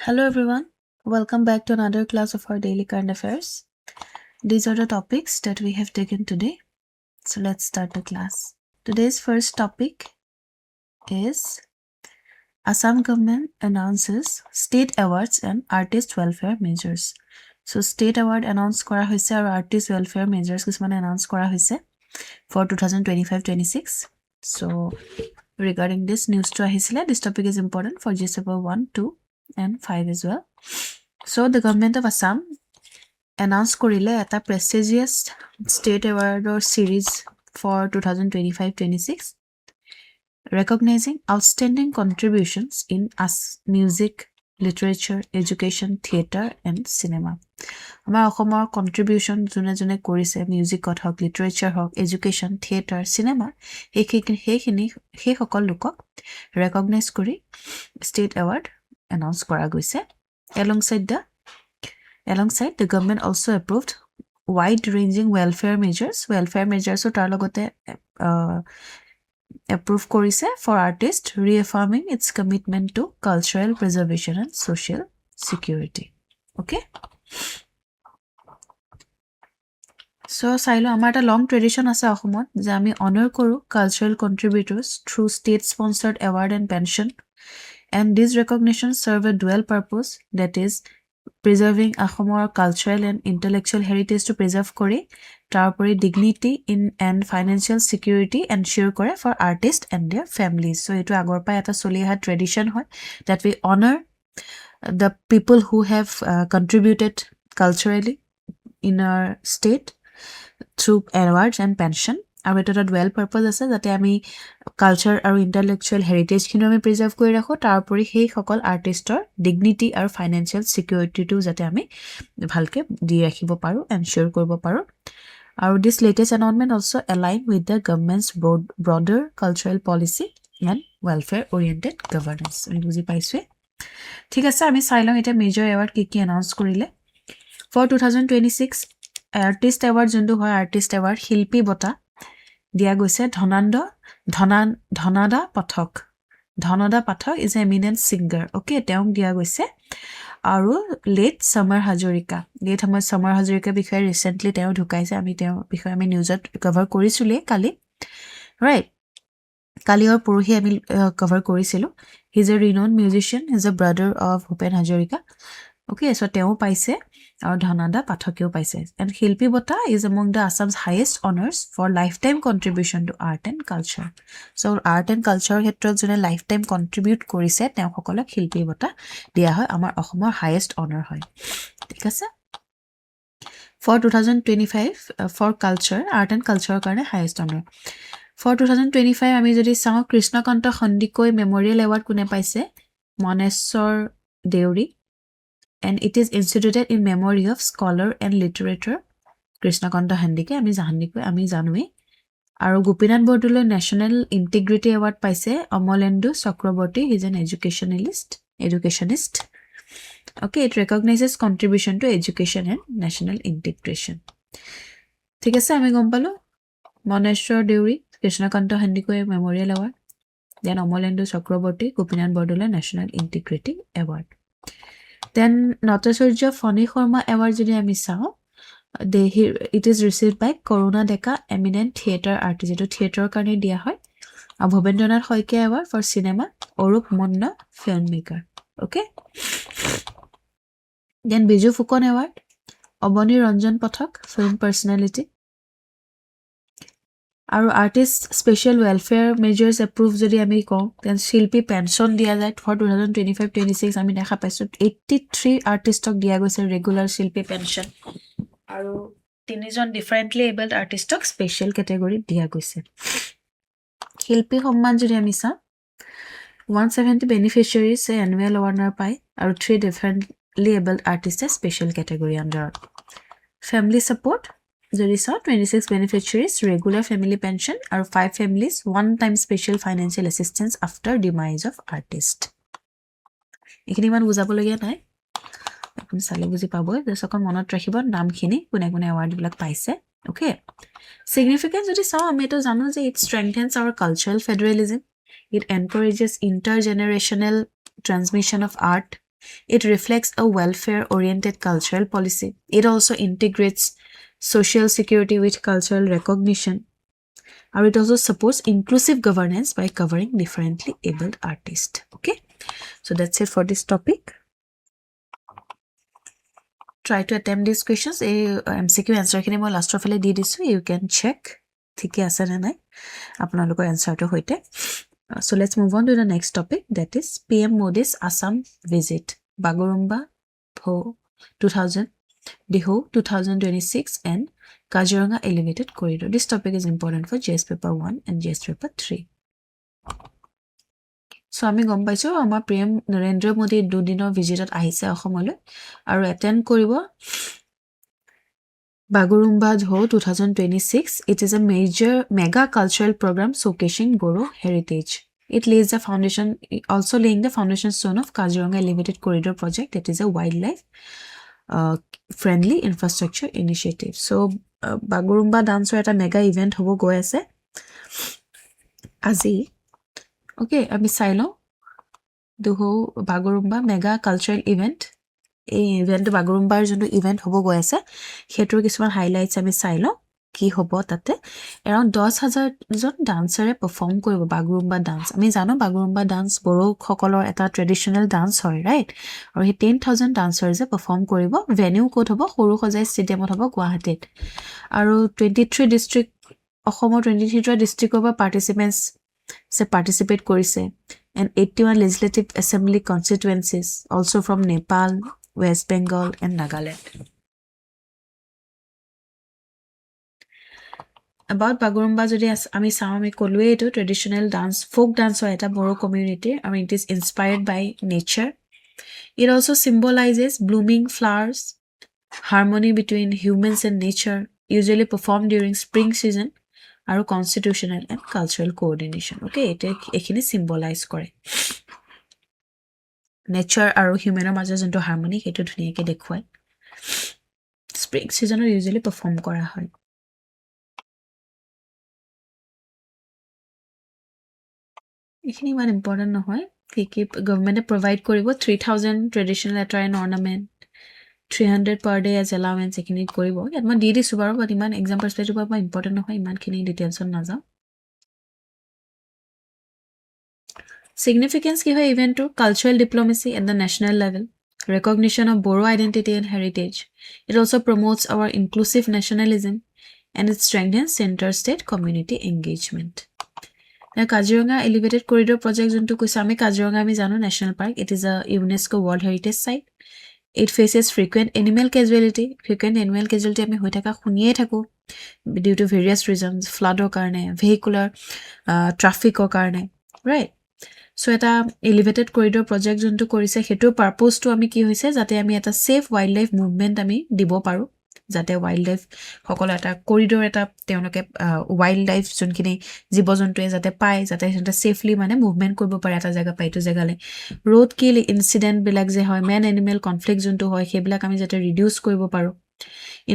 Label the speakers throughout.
Speaker 1: Hello everyone, welcome back to another class of our daily current affairs. These are the topics that we have taken today. So let's start the class. Today's first topic is Assam government announces state awards and artist welfare measures. So state award announced kora hoise aru artist welfare measures kismane announce kora hoise for 2025-26. So regarding this news to ahisile, this topic is important for GS paper 1, 2 and 5 as well. So the government of Assam announced korile eta prestigious state award or series for 2025-26 recognizing outstanding contributions in music, literature, education, theater and cinema. Amar Assomor contribution june june korise music hok, literature hok, education, theater, cinema he hokol lokok recognize kori state award announced kora goise. Alongside the government also approved wide-ranging welfare measures. Welfare measures so tar logote approve korise for artists, reaffirming its commitment to cultural preservation and social security. Okay. So sailo amar ta long tradition ase Assomot je ami honor koru cultural contributors through state-sponsored award and pension. And these recognitions serve a dual purpose, that is, preserving Assomor cultural and intellectual heritage to preserve kore, tarpori dignity in and financial security ensure kore for artists and their families. So itu agor pai eta soli ha tradition hoy that we honor the people who have contributed culturally in our state through awards and pension. আৰু এটা dual purpose আছে যাতে আমি culture আৰু intellectual heritage খিনি আমি preserve কৰি ৰাখো তাৰপৰি সেই সকল আৰ্টিষ্টৰ ডিগনিটি আৰু ফাইনান্সিয়েল সিকিউৰিটিটো যাতে আমি ভালকে দি ৰাখিব পাৰো এনশ্যোৰ কৰিব পাৰো আৰু this latest announcement also align with the government's broader cultural policy and welfare oriented governance আমি বুজি পাইছো ঠিক আছে আমি চাই লওঁ এটা মেজৰ এৱাৰ্ড কি announce কৰিলে for 2026 artist award যোনটো হয় artist award শিল্পী বঁটা দিয়া গৈছে ধনদা পাঠক is an eminent singer. Okay, তেওঁক দিয়া গৈছে আৰু late Summer Hajorika বিষয়ে recently তেওঁ ঢুকাইছে আমি তেওঁ বিষয়ে আমি নিউজত কভাৰ কৰিছিলে কালি right কালি আৰু পৰহি আমি কভাৰ কৰিছিলো he is a renowned musician, he is a brother of Bhupen Hajorika. Okay, so তেওঁ পাইছে আৰু ধনদা পাঠকেও পাইছে and শিল্পী বঁটা is among the Assam's highest honors for lifetime contribution to art and culture. So art and culture ক্ষেত্ৰত জনে lifetime contribute কৰিছে তেওঁ সকলক শিল্পী বঁটা দিয়া হয় আমাৰ অসমৰ highest honor হয় ঠিক আছে for 2025 for culture art and culture কাৰণে highest honor for 2025 আমি যদি চাও কৃষ্ণকান্ত সন্দিকৈ মেমৰিয়েল এৱাৰ্ড কোনে পাইছে Moneswar Deori and it is instituted in memory of scholar and literator Krishnakanta Handike ami janui aru Gopinath Bordoloi National Integrity Award paise Amolendu Chakraborty he is an educationist okay it recognizes contribution to education and national integration ঠিক আছে আমি গম পালো Moneswar Deori Krishnakanta Handike Memorial Award then Amolendu Chakraborty Gopinath Bordoloi National Integrity Award. Then Natashurja Fani Sharma Award jodi ami sao it is received by Corona Deka eminent theater artist eto theater karone dia hoy Bhobendranath Hoike Award for cinema Orup Monna filmmaker okay then Biju Fukan Award Obani Ranjan Pathak film personality আৰু artist special welfare measures approved jodi ami ko then shilpi pension dia jay for 2025-26 ami dekha paisu 83 artistok dia goise regular shilpi pension aru tinijon differently abled artistok special category dia goise shilpi Samman jodi ami sa 170 beneficiaries annual award pai aru 3 differently abled artists special category under family support Jodi saw 26 beneficiaries regular family pension or 5 families one-time special financial assistance after demise of artist. Ekhini man bujabologia nai. Apuni sale buji pabo desokon monot rakhibo naam khini kune award bilak paise. Okay. Significance jodi saw ami to janu je it strengthens our cultural federalism. It encourages intergenerational transmission of art, It reflects a welfare-oriented cultural policy. It also integrates social security with cultural recognition. And it also supports inclusive governance by covering differently abled artists. Okay, so that's it for this topic. Try to attempt these questions. MCQ answer khini moi last of all di disu. You can check thike ase na nai apnaloko answer to hoite. So let's move on to the next topic, that is PM Modi's Assam visit. Bagurumba Pho 2000, Diho 2026 and Kaziranga Elevated Corridor. This topic is important for JS paper 1 and JS paper 3. So আমি গম পাইছো আমাৰ PM Narendra Modi দুদিনৰ ভিজিটত আহিছে অসমলৈ আৰু attend কৰিব Bagurumba Pho 2026. It is a mega cultural program showcasing Boro heritage. It lays the foundation, also laying the foundation stone of Kaziranga Elevated Corridor project. That is a wildlife friendly infrastructure initiative. So Bagurumba dance at a mega event hobo go ase azi. Okay, ami sailo duho Bagurumba mega cultural event. এই event বাগৰুম্বাৰ যোনটো event হ'ব গৈ আছে হেতৰ কিছুমান highlights আমি চাইলো কি হ'ব তাতে around 10,000 জন ডান্সাৰে পাৰফৰ্ম কৰিব বাগৰুম্বা ডান্স আমি জানো বাগৰুম্বা ডান্স বড়ো সকলৰ এটা ট্ৰেডিশনাল ডান্স হয় ৰাইট আৰু হে 10,000 ডান্সাৰছে পাৰফৰ্ম কৰিব ভেনিউ কোড হ'ব সৰু সজাই ষ্টেডিয়ামত হ'ব গুৱাহাটীত আৰু 23 ডিস্ট্ৰিক্ট অসমৰ 23 ডিস্ট্ৰিক্টৰ পৰা পাৰ্টিসিপেন্টস se participate korise and 81 legislative assembly constituencies also from Nepal, West Bengal and Nagaland. About Bagurumba jodi ami saami kolwe to traditional dance folk dance hoy eta Boro community. I mean it is inspired by nature. It also symbolizes blooming flowers, harmony between humans and nature, usually performed during spring season. Aru constitutional and cultural coordination. Okay, ete ekhini symbolize kore nature aru human majo jonto harmony hetu dhuniya ke dekhwai spring season usually perform kora hoy ekhini man important no hoy ki government provide koribo 3000 traditional attire and ornament 300 per day as allowance ekhini koribo yat ma di disu baro but iman exam perspective ba important no hoy iman khini details on na ja significance ki hoy event to cultural diplomacy at the national level, recognition of Boro identity and heritage. It also promotes our inclusive nationalism and it strengthens inter-state community engagement. Now Kaziranga Elevated Corridor project juntu kusame Kaziranga ami jano national park. It is a UNESCO World Heritage Site. It faces frequent animal casualty. Frequent animal casualty ami hoi thaka khuniye thaku due to various reasons, flood or karne, vehicular traffic or karne, right? So eta elevated corridor project juntu korise hetu purpose to ami ki hoise jate ami eta safe wildlife movement ami dibo paru jate wildlife hokol eta corridor eta teonoke wildlife junkhini jibojontu jate pai jate henta safely mane movement koribo pare eta jaga pai to jagale road kill incident bilak je hoy man animal conflict juntu hoy hebilak ami jate reduce koribo paru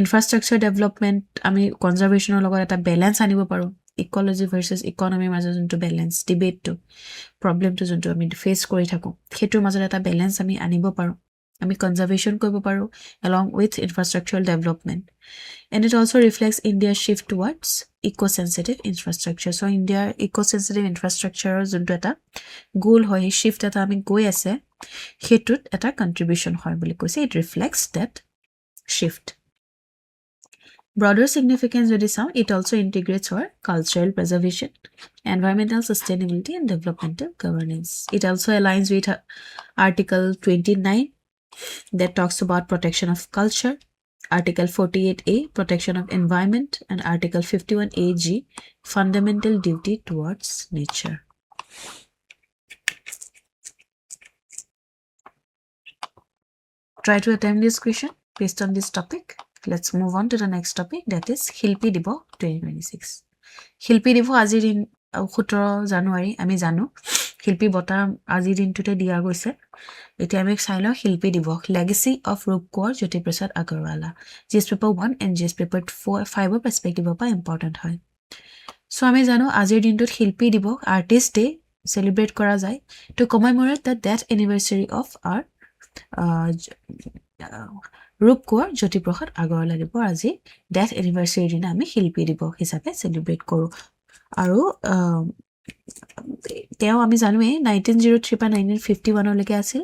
Speaker 1: infrastructure development ami conservation logot eta balance anibo paru ecology versus economy majo juntu balance debate to problem to juntu ami face kori thaku hetur majo eta balance ami anibo paru ami conservation koribo paru along with infrastructural development and it also reflects India's shift towards eco-sensitive infrastructure. So India eco-sensitive infrastructure juntu eta goal hoy shift eta ami goi ase hetut eta contribution hoy boli koise it reflects that shift. Broader significance of this sound, it also integrates our cultural preservation, environmental sustainability, and developmental governance. It also aligns with Article 29 that talks about protection of culture, Article 48A, protection of environment, and Article 51AG, fundamental duty towards nature. Try to attempt this question based on this topic. Let's move on to the next topic, that is Shilpi Dibo 2026. Shilpi Dibo azir din 17 January ami jano Shilpi bota azir din tote dia goise eti ami sailo Shilpi Dibo legacy of Rupkor Jyoti Prasad Agarwala GS paper 1 and GS paper 5 perspective pa important hoy so ami jano azir din tot Shilpi Dibo artist day celebrate kora jay to commemorate the death anniversary of our ৰূপ কোঁৱৰ জ্যোতিপ্ৰসাদ আগৰৱালাদেৱৰ আজি death এনিভাৰ্চাৰীৰ দিনা আমি শিল্পী দিৱস হিচাপে celebrate কৰোঁ আৰু তেওঁ আমি জানোৱেই 1903 পৰা 1951লৈকে আছিল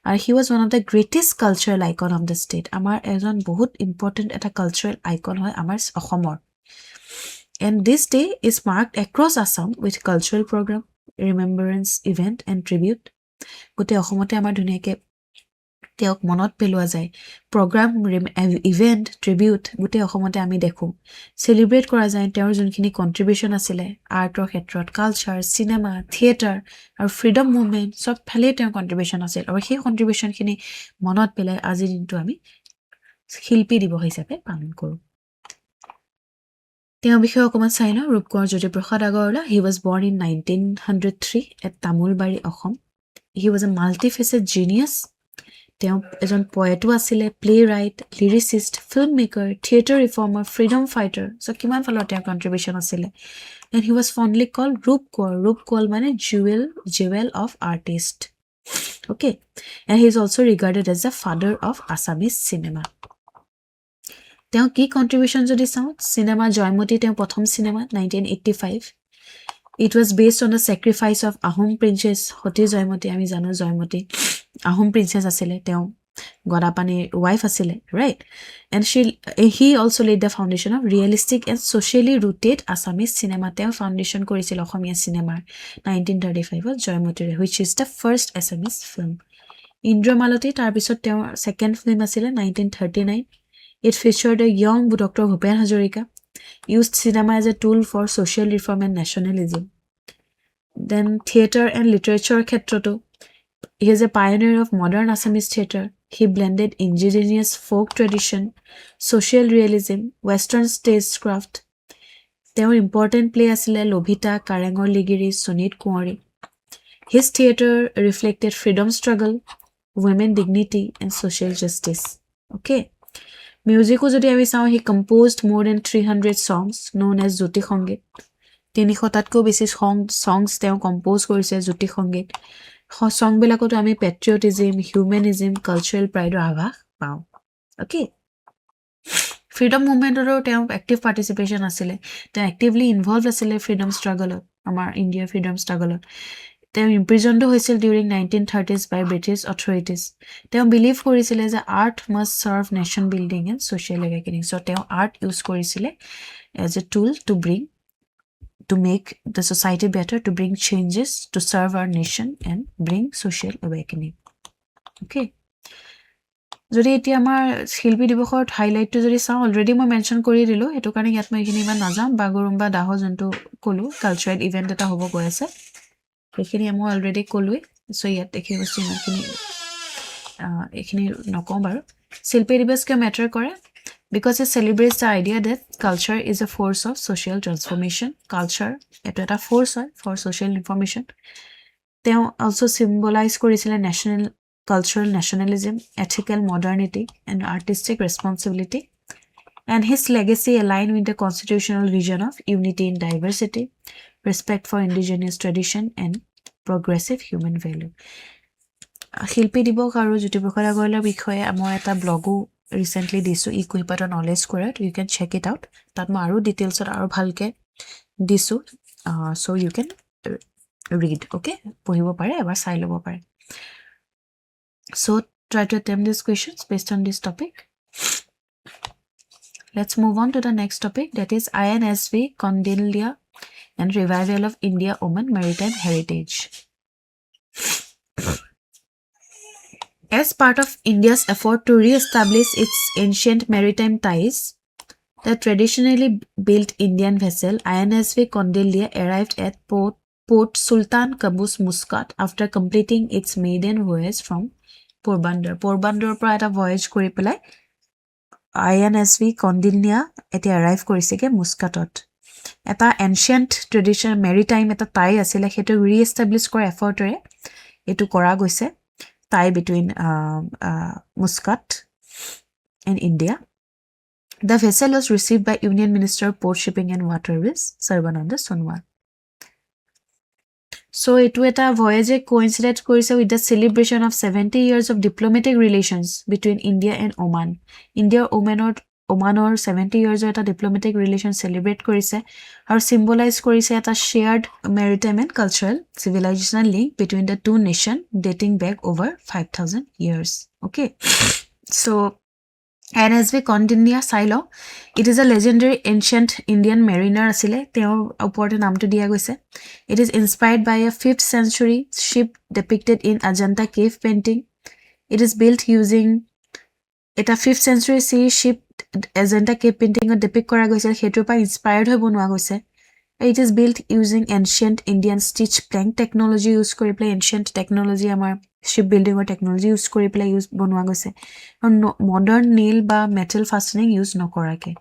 Speaker 1: আৰু he was one of the greatest cultural icon of the state আমাৰ এজন বহুত ইম্পৰ্টেণ্ট এটা কালচাৰেল আইকন হয় আমাৰ অসমৰ and this day is marked across Assam with cultural program remembrance event and tribute গোটেই অসমতে আমাৰ ধুনীয়াকৈ তেওঁক মনত পেলোৱা যায় প্ৰগ্ৰাম ইভেণ্ট ট্ৰিবিউট গোটেই অসমতে আমি দেখোঁ চেলিব্ৰেট কৰা যায় তেওঁৰ যোনখিনি কণ্ট্ৰিবিউশ্যন আছিলে আৰ্টৰ ক্ষেত্ৰত কালচাৰ চিনেমা থিয়েটাৰ আৰু ফ্ৰীডম মুভমেণ্ট চব ফালেই তেওঁৰ কণ্ট্ৰিবিউশ্যন আছিল আৰু সেই কণ্ট্ৰিবিউশ্যনখিনি মনত পেলাই আজিৰ দিনটো আমি শিল্পী দিৱস হিচাপে পালন কৰোঁ তেওঁৰ বিষয়ে অকণমান চাই লওঁ Rup Konwar Jyotiprasad Agarwala he was born in 1903 at Tamulbari Assam he was a multifaceted genius তেওঁ এজন পয়েটো আছিলে playwright lyricist film maker theatre reformer freedom fighter so' কিমান ফালৰ তেওঁৰ কণ্ট্ৰিবিউশ্যন আছিলে এণ্ড হি ৱাজ ফণ্ডলি কল ৰূপ কোঁৱৰ মানে jewel of artist okay and he is also' regarded as the father of Assamese cinema তেওঁ কি কণ্ট্ৰিবিউশ্যন যদি চাওঁ চিনেমা জয়মতী তেওঁ প্ৰথম cinema 1985 it was based on the sacrifice of Ahom princess Sati Joymoti আমি জানো জয়মতী আহোম প্ৰিন্সেছ আছিলে তেওঁ গদাপানীৰ ৱাইফ আছিলে right and he also' laid the foundation of realistic and socially rooted Assamese cinema তেওঁ ফাউণ্ডেশ্যন কৰিছিল অসমীয়া চিনেমাৰ 1935ত জয়মতীৰে which is the first Assamese film Indramalati তাৰপিছত তেওঁৰ ছেকেণ্ড ফিল্ম আছিলে 1939 It featured a young Dr. Bhupen Hazarika, used cinema as a tool for social reform and nationalism. Then theatre and literature khetroto. He is a pioneer of modern Assamese theatre. He blended indigenous folk tradition, social realism, Western stagecraft. There were important plays like Lobhita, Karangor Ligiri, Sunit Kuwari. His theatre reflected freedom struggle, women dignity, and social justice. Okay. মিউজিকো যদি আমি চাওঁ হি composed মোৰ then 300 songs known as জ্যোতি সংগীত 300টাতকৈও বেছি songs তেওঁ compose কৰিছে জ্যোতি সংগীত সংবিলাকতো আমি পেট্ৰিয়টিজিম হিউমেনিজিম কালচাৰেল প্ৰাইডৰ আভাস পাওঁ অ'কে ফ্ৰীডম মুভমেণ্টৰো তেওঁ এক্টিভ পাৰ্টিচিপেশ্যন আছিলে তেওঁ এক্টিভলি ইনভলভ আছিলে ফ্ৰীডম ষ্ট্ৰাগলত আমাৰ ইণ্ডিয়াৰ ফ্ৰীডম ষ্ট্ৰাগলত তেওঁ ইম্প্ৰিজনটো হৈছিল during 1930s by British authorities তেওঁ বিলিভ কৰিছিলে যে art must serve nation building and social এৱেকেনিং চ' তেওঁ আৰ্ট ইউজ কৰিছিলে as a tool to make the society better to bring changes to serve our nation and bring social এৱেকেনিং okay যদি এতিয়া আমাৰ শিল্পী দিৱসৰ হাইলাইটটো যদি চাওঁ অলৰেডি মই মেনশ্যন কৰি দিলোঁ সেইটো কাৰণে ইয়াত মই এইখিনি ইমান নাযাম বাগৰুম্বা দাহ যোনটো ক'লোঁ কালচাৰেল ইভেণ্ট এটা হ'ব গৈ আছে সেইখিনি মই অলৰেডি ক'লোৱেই চ' ইয়াত এইখিনি বস্তু এইখিনি নকওঁ বাৰু শিল্পী দিৱস কিয় মেটাৰ কৰে because it celebrates the idea that culture is a force of social transformation culture এইটো এটা ফ'ৰ্চ হয় ফৰ ছ'চিয়েল ইনফৰ্মেশ্যন তেওঁ অলছ' চিম্বলাইজ কৰিছিলে cultural nationalism ethical modernity and artistic responsibility and his legacy align with the constitutional vision of unity in diversity respect for indigenous tradition and progressive human value. শিল্পী দিৱস আৰু জ্যোতিপ্ৰসাদ আগৰৱালাৰ বিষয়ে মই এটা ব্লগো ৰিচেণ্টলি দিছোঁ EKuhipathৰ নলেজ স্কোৱাৰত you can check it out তাত মই আৰু ডিটেইলছত আৰু ভালকৈ দিছোঁ so' you can read okay পঢ়িব পাৰে এবাৰ চাই ল'ব পাৰে so' try to attempt this questions based on this topic let's move on to the next topic that is INSV Kondilia and revival of India Women Maritime Heritage. As part of India's effort to re-establish its ancient maritime ties, the traditionally built Indian vessel INSV Kondilia arrived at Port Sultan Qaboos Muscat after completing its maiden voyage from Porbandar. Porbandar পৰা এটা voyage কৰি পেলাই INSV Kondilia এতিয়া arrive কৰিছেগে মুস্কাটত এটা ancient tradition maritime এটা টাই আছিলে সেইটো ৰিএষ্টাব্লিছ কৰা এফৰ্টেৰে এইটো কৰা গৈছে tie between Muscat and India the vessel was received by union minister of port shipping and waterways Sarbananda Sonowal So etu eta voyage coincided korise with the celebration of 70 years of diplomatic relations between India and Oman. India Omanor 70 years of eta diplomatic relations celebrate korise aru symbolize korise eta shared maritime and cultural civilizational link between the two nations dating back over 5000 years. Okay. So and as we continue silo, it is a legendary ancient Indian mariner asile teor oporte namto dia goise. It is inspired by a 5th century ship depicted in Ajanta cave painting. It is built using eta 5th century sea ship Ajanta cave painting depict kora goise hetu pa inspired hoi bonwa goise. It is built using ancient Indian stitch plank technology use kori play ancient technology amar shipbuilding or technology use kori play use bonwa goise and modern nail ba metal fastening use nokorake.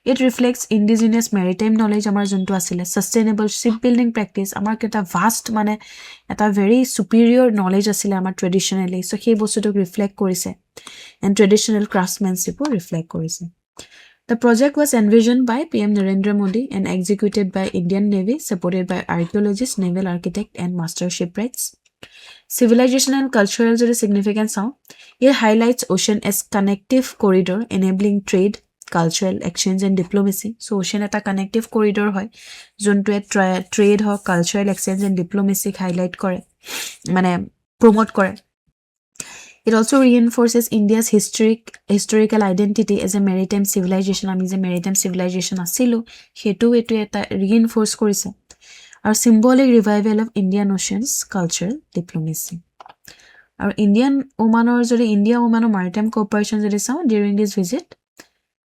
Speaker 1: It reflects indigenous maritime knowledge amar juntu asile sustainable shipbuilding practice amar keta vast mane eta very superior knowledge asile amar traditionally so he bostu to reflect korise and traditional craftsmanship reflect korise. The project was envisioned by PM Narendra Modi and executed by Indian Navy supported by archaeologists, naval architect and master shipwrights. Civilization and cultural significance sound. It highlights ocean as connective corridor enabling trade, cultural exchange and diplomacy. So ocean eta connective corridor hoy jonto trade ho cultural exchange and diplomacy highlight kore mane promote kore. It also reinforces India's historical identity as a maritime civilization. Ami je maritime civilization asilu hetu etu eta reinforce korise. Our symbolic revival of Indian Ocean's culture diplomacy. Our India Oman maritime cooperation during this visit,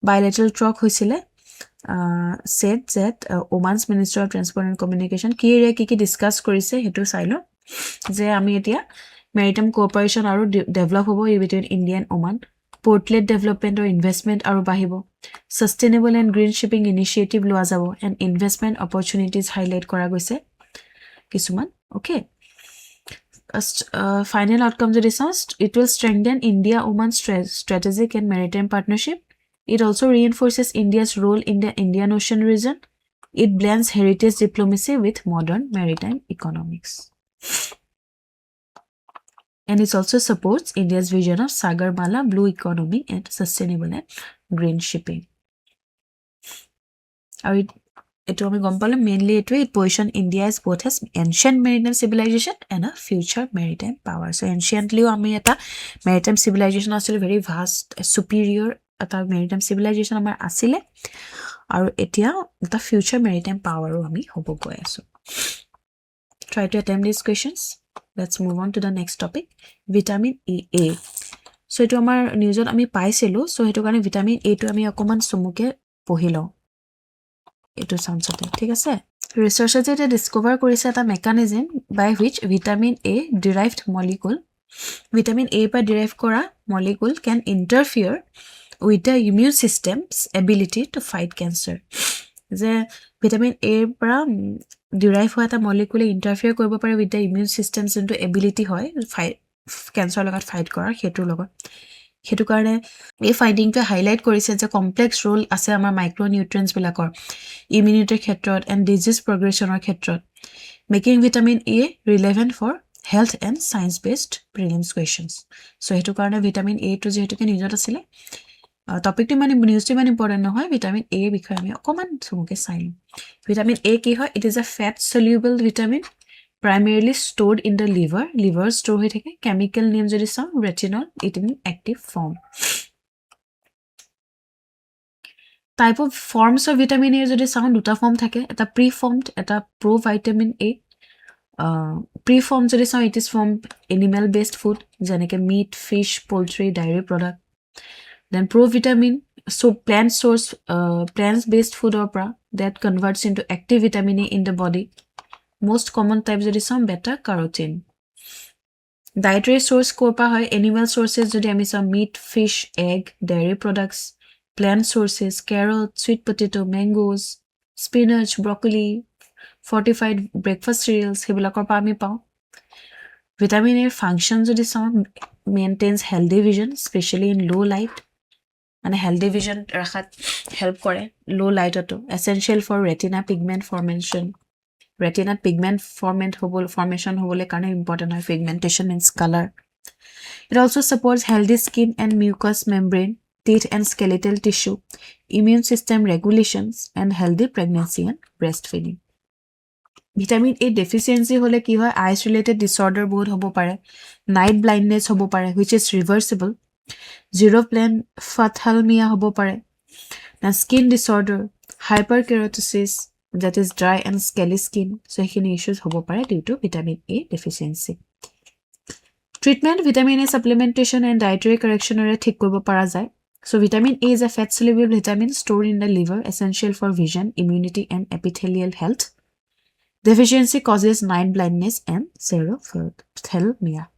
Speaker 1: bilateral talk hoisile said that Oman's Minister of Transport and Communication ki discuss korise hetu sailo je ami etia maritime cooperation aru develop hobo between India and Oman, portlet development or investment aru bahibo, sustainable and green shipping initiative loa jabo and investment opportunities highlight kora goise kisuman. Okay. Final outcome jodi it will strengthen India Oman strategic and maritime partnership. It also reinforces India's role in the Indian Ocean region. It blends heritage diplomacy with modern maritime economics. And it also supports India's vision of Sagarmala blue economy and sustainable and green shipping. It mainly it position India as both as ancient maritime civilization and a future maritime power. So anciently maritime civilization was very vast, superior maritime civilization amar asile aru etia the future maritime power ami hobo goi asu. Try to attempt these questions. Let's move on to the next topic, vitamin A. So etu amar news ot ami paiselo so hetu kane vitamin A to ami okoman sumuke pohilo etu samsate thik ase. Researchers eta discover korise eta mechanism by which vitamin A derived molecule by derived kora molecule can interfere with the immune system's ability to fight cancer. The vitamin A pra derive hoya ta molecule interfere koribo pare with the immune system's into ability hoy fight cancer logot fight kora hetu logot hetu karone ei finding to highlight korise je complex role ase amar micronutrients bilakor immunity khetrot and disease progression or khetrot, making vitamin A relevant for health and science based prelims questions. So hetu karone vitamin A to je hetu ke nijot asile topic to mani news to mani important no hoy vitamin A bikhoy ami okoman sumuke sail. Vitamin A ki hoy, it is a fat soluble vitamin primarily stored in the liver store hoy thake. Chemical name jodi sa retinol, it in active form. Type of forms of vitamin A jodi sa duta form thake, eta preformed eta provitamin A. Preformed jodi sa it is from animal based food janeke meat, fish, poultry, dairy product. Then provitamin, so plants based food opera that converts into active vitamin A in the body. Most common types jodi some beta carotene. Dietary source korpa hoy animal sources jodi ami some meat, fish, egg, dairy products. Plant sources carrot, sweet potato, mangoes, spinach, broccoli, fortified breakfast cereals hebila korpa ami pao. Vitamin A functions jodi some maintains healthy vision especially in low light. And healthy vision rakhat help kore low light auto essential for retina pigment formation. retina pigment formation hobole karone important hoy. Pigmentation means color. It also supports healthy skin and mucous membrane, teeth and skeletal tissue, immune system regulations, and healthy pregnancy and breastfeeding. Vitamin A deficiency hole ki hoy eyes related disorder bahut hobo pare, night blindness hobo pare which is reversible, zero plan phthalmia hobo pare, na skin disorder, hyperkeratosis, that is dry and scaly skin, so hekini issues hobo pare due to vitamin A deficiency. Treatment: vitamin A supplementation and dietary correction ore thik koribo para jay. So vitamin A is a fat soluble vitamin stored in the liver, essential for vision, immunity and epithelial health. Deficiency causes night blindness and xerophthalmia.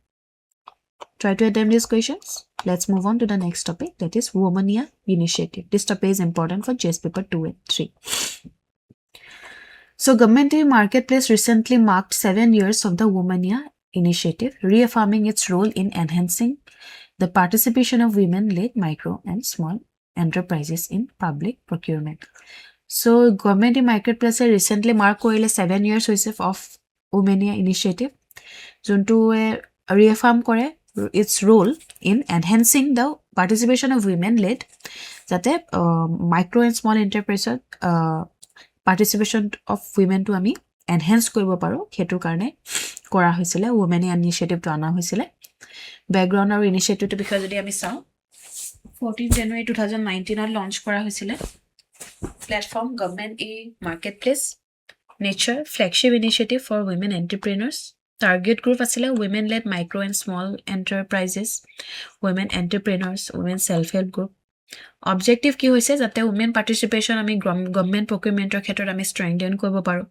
Speaker 1: Try to attempt these questions. Let's move on to the next topic, that is Womania Initiative. This topic is important for GS paper 2 and 3. So Government Marketplace recently marked 7 years of the Womania Initiative, reaffirming its role in enhancing the participation of women-led micro and small enterprises in public procurement. So Government Marketplace recently mark korile 7 years of Womania Initiative, juntu reaffirm kore its role in enhancing the participation of women-led, jate micro and small enterprise participation of women to ami enhance koribo paro, hetu karone kora hoisile Womania Initiative to ana hoisile. Background or initiative to because jodi ami saw 14 January 2019 launch kora hoisile. Platform: Government Marketplace. Nature: flagship initiative for women entrepreneurs. Target group asile women-led micro and small enterprises, women entrepreneurs, women self-help group. Objective ki hoise jate women participation ami government procurement khetor ami strengthen koribo paro.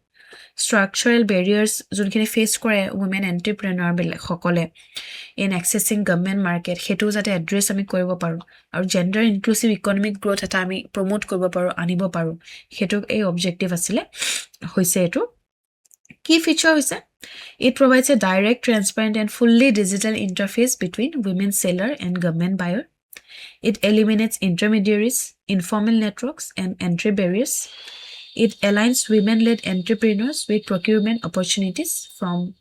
Speaker 1: Structural barriers junkhini face kore women entrepreneur hokole in accessing government market, hetu jate address ami koribo paro, aru gender inclusive economic growth eta ami promote koribo paro, anibo paro, hetu ei objective asile hoise etu. Key feature hoise it provides a direct, transparent and fully digital interface between women seller and government buyer. It eliminates intermediaries, informal networks and entry barriers. It aligns women-led entrepreneurs with procurement opportunities from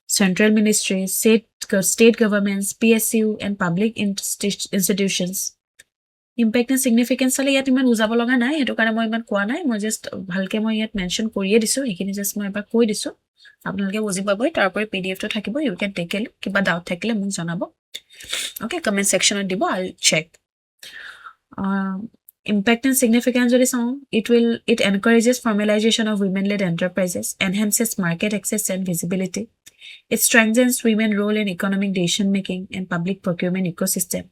Speaker 1: central ministries, state governments, PSU and public institutions. Impact and significance ale yat iman bujabo loga nai, hetu kare moi iman koa nai, moi just bhalke moi yat mention koriye disu, ekini just moi ebar koi disu, apnaloke buji paboi, tarpore PDF to thakibo, you can take a look, kiba doubt thakile muk janabo. Okay, comment section on dibo, I'll check. Impact and significance jodi saw, it encourages formalization of women-led enterprises, enhances market access and visibility. It strengthens women's role in economic decision making and public procurement ecosystem.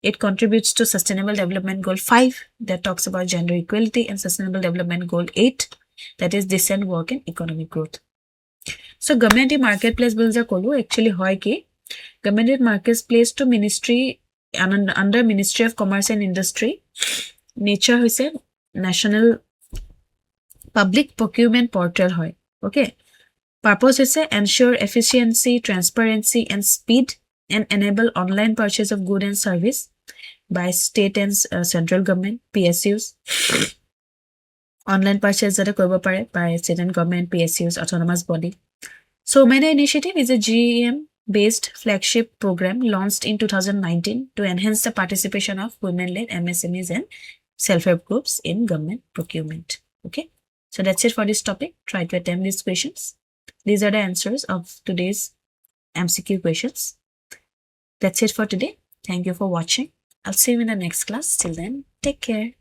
Speaker 1: It contributes to Sustainable Development Goal 5 that talks about gender equality and Sustainable Development Goal 8 that is decent work and economic growth. So Government Marketplace bills are kolu actually hoy ki Government Marketplace to ministry under Ministry of Commerce and Industry. Nature hoise National Public Procurement Portal hoy. Okay. Purpose hoise ensure efficiency, transparency and speed and enable online purchase of good and service by state and central government, PSUs. Online purchase jate koribo pare by state and government, PSUs, autonomous body. So Womania Initiative is a GEM based flagship program launched in 2019 to enhance the participation of women-led MSMEs and self-help groups in government procurement. Okay, so that's it for this topic. Try to attempt these questions. These are the answers of today's MCQ questions. That's it for today. Thank you for watching. I'll see you in the next class. Till then, take care.